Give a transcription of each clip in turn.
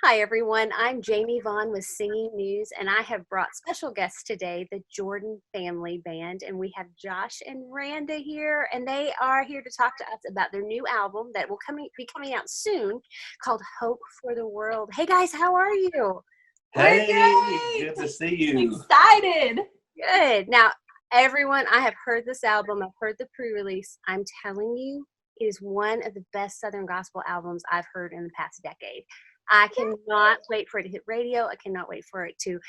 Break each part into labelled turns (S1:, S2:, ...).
S1: Hi, everyone. I'm Jamie Vaughn with Singing News, and I have brought special guests today, the Jordan Family Band, and we have Josh and Randa here, and they are here to talk to us about their new album that will be coming out soon called Hope for the World. Hey, guys, how are you?
S2: Hey, good to see you.
S3: Excited.
S1: Good. Now, everyone, I have heard this album. I've heard the pre-release. I'm telling you, it is one of the best Southern gospel albums I've heard in the past decade. I cannot wait for it to hit radio. I cannot wait for it to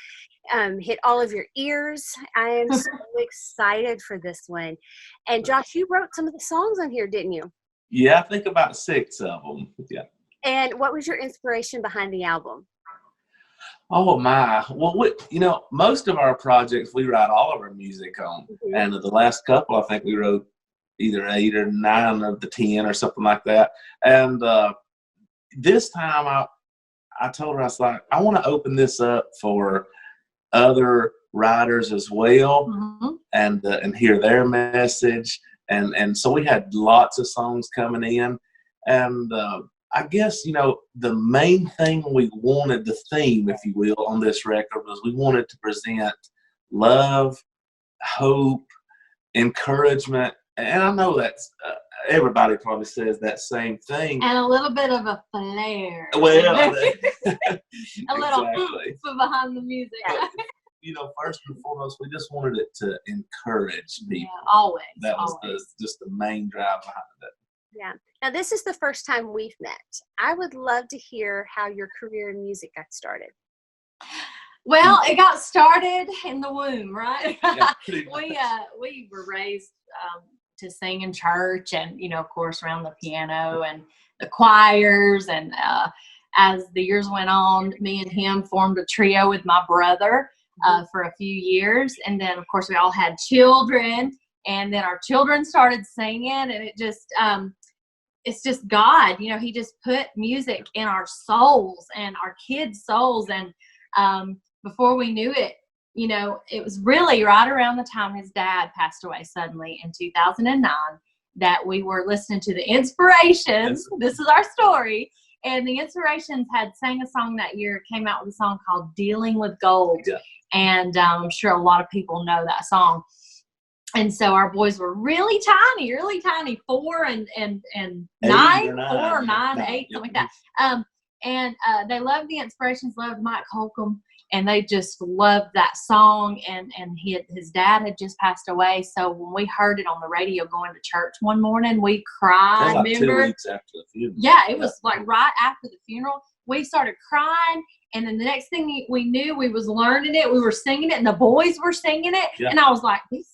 S1: hit all of your ears. I am so excited for this one. And Josh, you wrote some of the songs on here, didn't you?
S2: Yeah, I think about 6 of them. Yeah.
S1: And what was your inspiration behind the album?
S2: Oh my. Well, most of our projects we write all of our music on, and the last couple I think we wrote either 8 or 9 of the 10 or something like that. And this time I told her, I was like, I want to open this up for other writers as well, and hear their message. And so we had lots of songs coming in. And I guess, the main thing we wanted, the theme, if you will, on this record was we wanted to present love, hope, encouragement. And I know that's everybody probably says that same thing.
S3: And a little bit of a flair.
S2: Well,
S3: a little
S2: exactly.
S3: behind the music.
S2: First and foremost, we just wanted it to encourage people.
S3: Yeah, always.
S2: That was just the main drive behind it.
S1: Yeah. Now, this is the first time we've met. I would love to hear how your career in music got started.
S3: Well, it got started in the womb, right?
S2: Yeah,
S3: we were raised to sing in church, and of course around the piano and the choirs, and as the years went on, me and him formed a trio with my brother for a few years, and then of course we all had children, and then our children started singing, and it just it's just God, he just put music in our souls and our kids' souls, and before we knew it, it was really right around the time his dad passed away suddenly in 2009 that we were listening to the Inspirations. This is our story. And the Inspirations had sang a song that year, came out with a song called Dealing with Gold. Yeah. And I'm sure a lot of people know that song. And so our boys were really tiny, 4 and 9, 4, 9, 8, something like that. And they loved the Inspirations, loved Mike Holcomb, and they just loved that song. And his dad had just passed away, so when we heard it on the radio going to church one morning, we cried.
S2: Like
S3: remember?
S2: 2 weeks after the funeral.
S3: Yeah, it was like right after the funeral. We started crying, and then the next thing we knew, we was learning it, we were singing it, and the boys were singing it, and I was like, these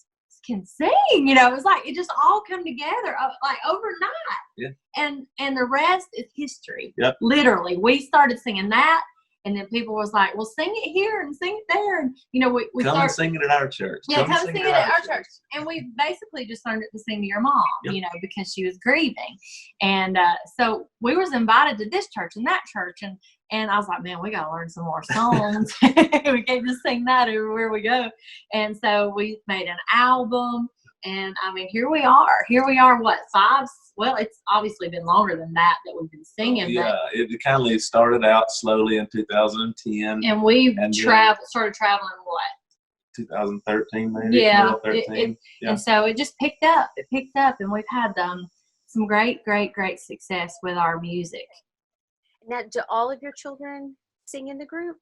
S3: can sing, it was like it just all come together like overnight, and the rest is history. Literally, we started singing that, and then people was like, well, sing it here and sing it there, and we
S2: come and sing it at our church.
S3: Come sing it at our church. And we basically just learned it to sing to your mom, because she was grieving, and so we was invited to this church and that church, and I was like, man, we got to learn some more songs. We can't just sing that everywhere we go. And so we made an album. And, I mean, here we are, what, 5? Well, it's obviously been longer than that we've been singing.
S2: Yeah, it kind of started out slowly in 2010.
S3: And we started traveling, what?
S2: 2013, maybe?
S3: Yeah.
S2: 13.
S3: And so it just picked up. It picked up, and we've had some great success with our music.
S1: Now, do all of your children sing in the group?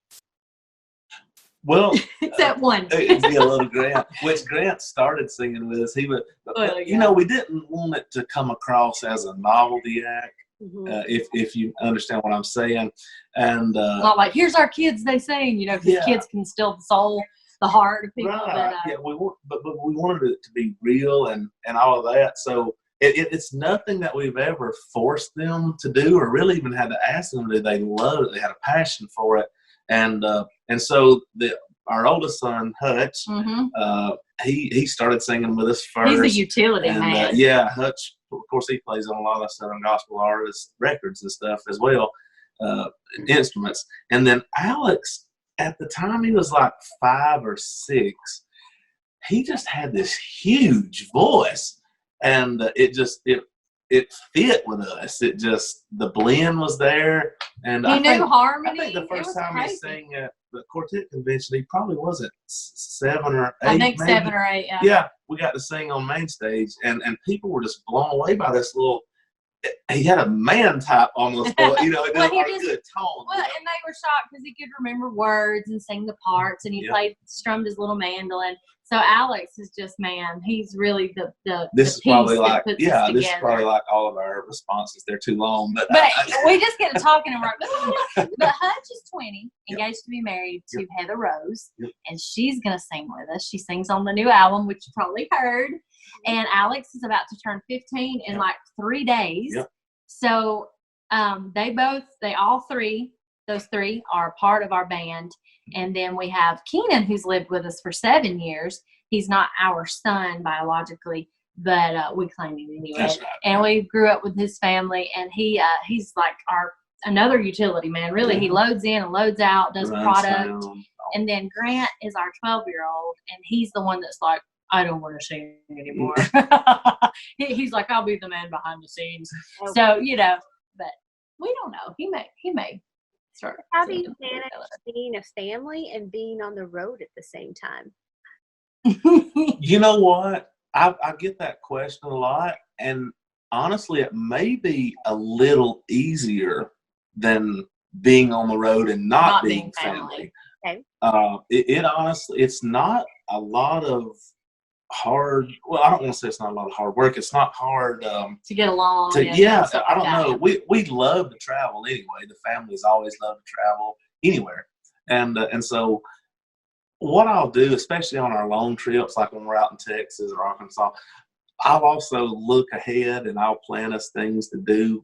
S2: Well,
S3: except one.
S2: It'd be a little Grant, which Grant started singing with us. He would, we didn't want it to come across as a novelty act, if you understand what I'm saying. And
S3: not like, here's our kids, they sing, because kids can still soul the heart of people.
S2: Right. But we wanted it to be real and all of that. So it's nothing that we've ever forced them to do or really even had to ask them to do. They loved it. They had a passion for it. And so our oldest son, Hutch, he started singing with us first.
S3: He's a utility man.
S2: Hutch, of course, he plays on a lot of Southern gospel artists' records and stuff as well, instruments. And then Alex, at the time he was like 5 or 6, he just had this huge voice. And it it fit with us. It just, the blend was there. And
S3: He knew
S2: I
S3: harmony.
S2: think the
S3: It
S2: first
S3: was
S2: time he
S3: crazy.
S2: sang at the quartet convention, he probably wasn't 7 or 8.
S3: I think
S2: maybe.
S3: 7 or 8. Yeah.
S2: Yeah, we got to sing on main stage, and people were just blown away by this little. He had a man type almost, you know, it
S3: Well,
S2: did
S3: he
S2: a
S3: just-
S2: good tone.
S3: Well, and they were shocked because he could remember words and sing the parts, and he strummed his little mandolin. So Alex is just, man, he's really the
S2: This is
S3: piece
S2: probably
S3: that
S2: like,
S3: puts us
S2: this is
S3: together.
S2: probably like all of our responses. They're too long, but
S3: we just get to talking and we're like, but Hutch is 20, engaged to be married to Heather Rose, and she's gonna sing with us. She sings on the new album, which you probably heard. And Alex is about to turn 15 in like 3 days. So those three are part of our band. And then we have Keenan, who's lived with us for 7 years. He's not our son biologically, but we claim him anyway.
S2: That's right.
S3: And we grew up with his family, and he's like another utility man. Really, he loads in and loads out, does product. And then Grant is our 12-year-old, and he's the one that's like, I don't want to sing anymore. He's like, I'll be the man behind the scenes.
S1: Okay.
S3: So, you know, but we don't know. He may start.
S1: How do you manage being a family and being on the road at the same time?
S2: You know what? I get that question a lot, and honestly, it may be a little easier than being on the road and not being family.
S1: Okay.
S2: It honestly, it's not a lot of hard. Well, I don't want to say it's not a lot of hard work. It's not hard
S3: to get along.
S2: I don't know. We love to travel anyway. The family's always loved to travel anywhere, and so what I'll do, especially on our long trips, like when we're out in Texas or Arkansas, I'll also look ahead and I'll plan us things to do.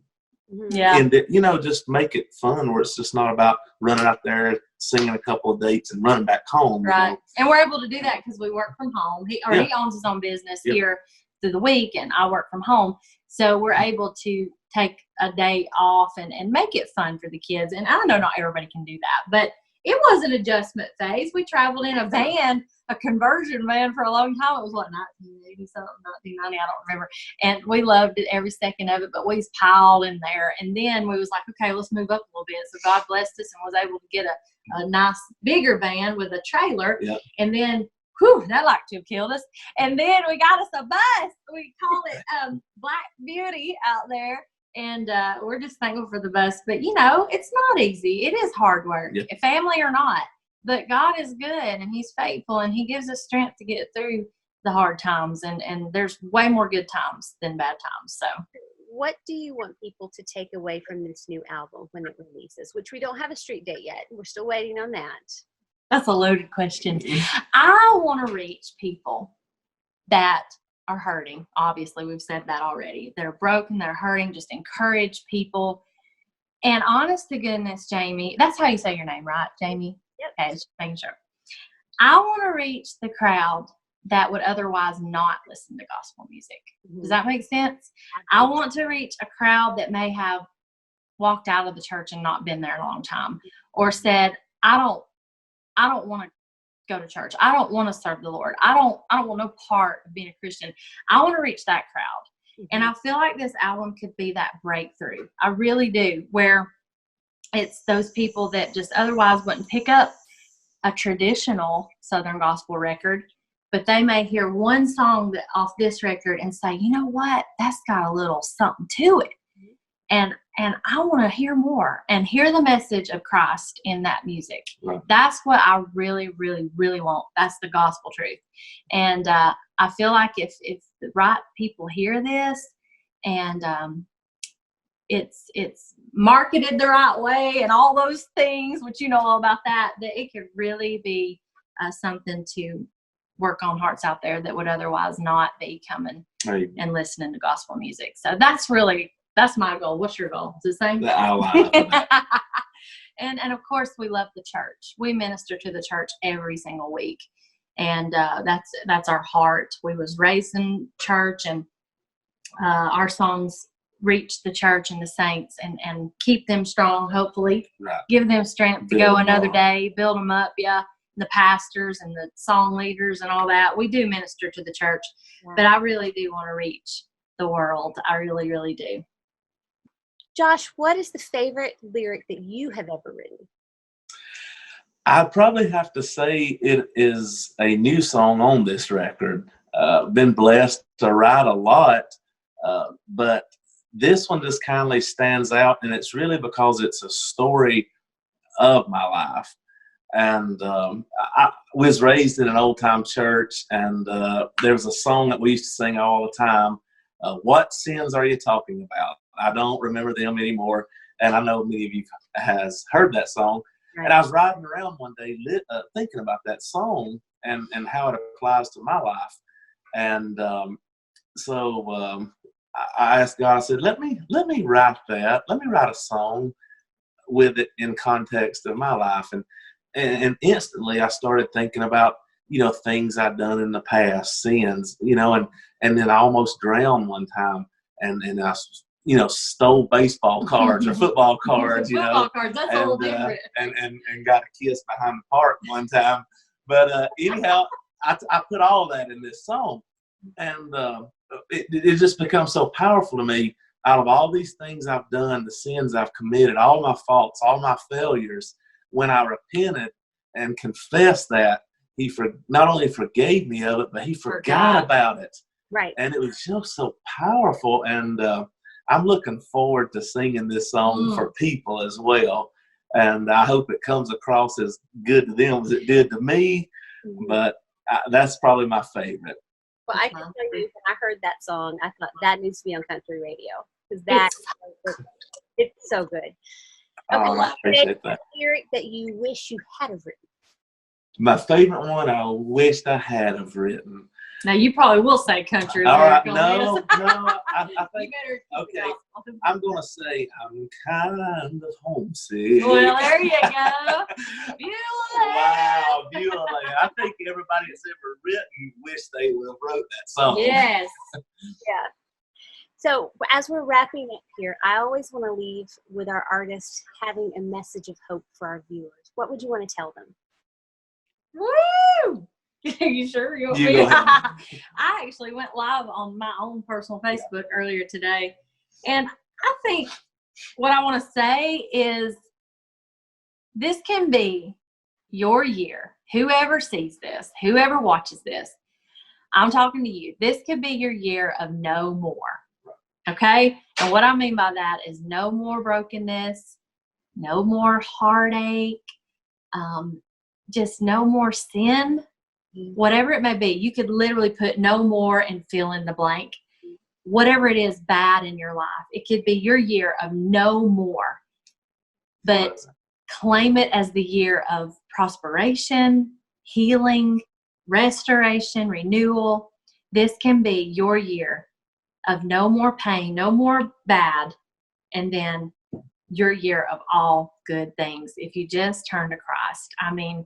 S3: Yeah.
S2: And, you know, just make it fun where it's just not about running out there, singing a couple of dates and running back home.
S3: Right.
S2: You know?
S3: And we're able to do that because we work from home. He owns his own business here through the week, and I work from home. So we're able to take a day off and make it fun for the kids. And I know not everybody can do that, but it was an adjustment phase. We traveled in a van, a conversion van, for a long time. It was what, 1980 something, 1990, I don't remember. And we loved it, every second of it, but we was piled in there. And then we was like, okay, let's move up a little bit. So God blessed us and was able to get a nice bigger van with a trailer.
S2: Yep.
S3: And then, whew, that like to have killed us. And then we got us a bus. We call it Black Beauty out there. And we're just thankful for the bus. But, you know, it's not easy. It is hard work, family or not. But God is good, and he's faithful, and he gives us strength to get through the hard times. And there's way more good times than bad times. So
S1: what do you want people to take away from this new album when it releases, which we don't have a street date yet? We're still waiting on that.
S3: That's a loaded question. I want to reach people that are hurting. Obviously, we've said that already. They're broken, they're hurting. Just encourage people. And honest to goodness, Jamie, that's how you say your name, right, Jamie?
S1: Yep.
S3: Okay, just making sure. I want to reach the crowd that would otherwise not listen to gospel music. Does that make sense? I want to reach a crowd that may have walked out of the church and not been there a long time, or said, I don't want to go to church. I don't want to serve the Lord. I don't want no part of being a Christian. I want to reach that crowd. And I feel like this album could be that breakthrough. I really do, where it's those people that just otherwise wouldn't pick up a traditional Southern gospel record, but they may hear one song off this record and say, you know what, that's got a little something to it. And I want to hear more and hear the message of Christ in that music. Right. That's what I really, really, really want. That's the gospel truth. And I feel like if the right people hear this and it's marketed the right way and all those things, which you know all about that it could really be something to work on hearts out there that would otherwise not be coming and listening to gospel music. So that's my goal. What's your goal? Is it the same? And of course, we love the church. We minister to the church every single week. And that's our heart. We was raised in church, and our songs reach the church and the saints and keep them strong, hopefully. Right. Give them strength to go another day, build them up, the pastors and the song leaders and all that. We do minister to the church, but I really do want to reach the world. I really, really do.
S1: Josh, what is the favorite lyric that you have ever written?
S2: I'd probably have to say it is a new song on this record. Been blessed to write a lot, but this one just kindly stands out, and it's really because it's a story of my life. And I was raised in an old-time church, and there was a song that we used to sing all the time. What sins are you talking about? I don't remember them anymore, and I know many of you has heard that song. Right. And I was riding around one day thinking about that song and how it applies to my life. And so I asked God, I said, let me write that. Let me write a song with it in context of my life. And instantly I started thinking about, things I'd done in the past, sins, and then I almost drowned one time, and I stole baseball cards or football cards,
S3: football cards, that's a little different.
S2: And got a kiss behind the park one time. But anyhow, I put all that in this song, and it just becomes so powerful to me. Out of all these things I've done, the sins I've committed, all my faults, all my failures, when I repented and confessed that, he not only forgave me of it, but he forgot about it.
S1: Right.
S2: And it was just so powerful. And I'm looking forward to singing this song for people as well. And I hope it comes across as good to them as it did to me. But that's probably my favorite.
S1: Well, I can tell you, when I heard that song, I thought that needs to be on country radio, because it's so good. Okay,
S2: I appreciate that.
S1: Lyric that you wish you had have written.
S2: My favorite one I wished I had have written.
S3: Now you probably will say country.
S2: All right, no, I think, okay, I'm going to say I'm kind of homesick.
S3: Well, there you go. Beulah.
S2: Wow, Beulah. I think everybody that's ever written wish they would have wrote that song.
S3: Yes.
S1: Yeah. So as we're wrapping up here, I always want to leave with our artists having a message of hope for our viewers. What would you want to tell them?
S3: Woo! Are you sure? You I actually went live on my own personal Facebook earlier today. And I think what I want to say is this can be your year. Whoever sees this, whoever watches this, I'm talking to you. This could be your year of no more. Okay? And what I mean by that is no more brokenness, no more heartache, just no more sin. Whatever it may be, you could literally put no more and fill in the blank. Whatever it is bad in your life, it could be your year of no more. But claim it as the year of prosperation, healing, restoration, renewal. This can be your year of no more pain, no more bad, and then your year of all good things if you just turn to Christ. I mean,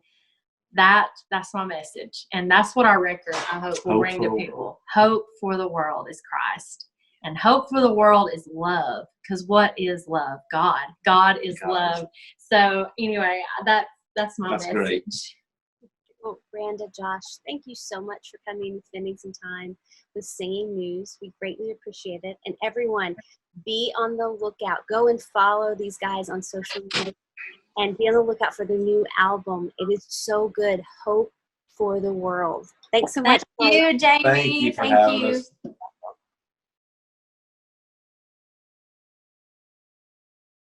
S3: that's my message, and that's what our record, I hope, will bring to people. Hope for the world is Christ, and hope for the world is love, because what is love? God is love. So anyway, that's my message.
S2: Great.
S1: Well, Randa, Josh, thank you so much for coming and spending some time with Singing News. We greatly appreciate it. And everyone, be on the lookout. Go and follow these guys on social media. And be on the lookout for their new album. It is so good. Hope for the world. Thanks so much.
S3: Thank you, Jamie.
S2: Thank you for having us.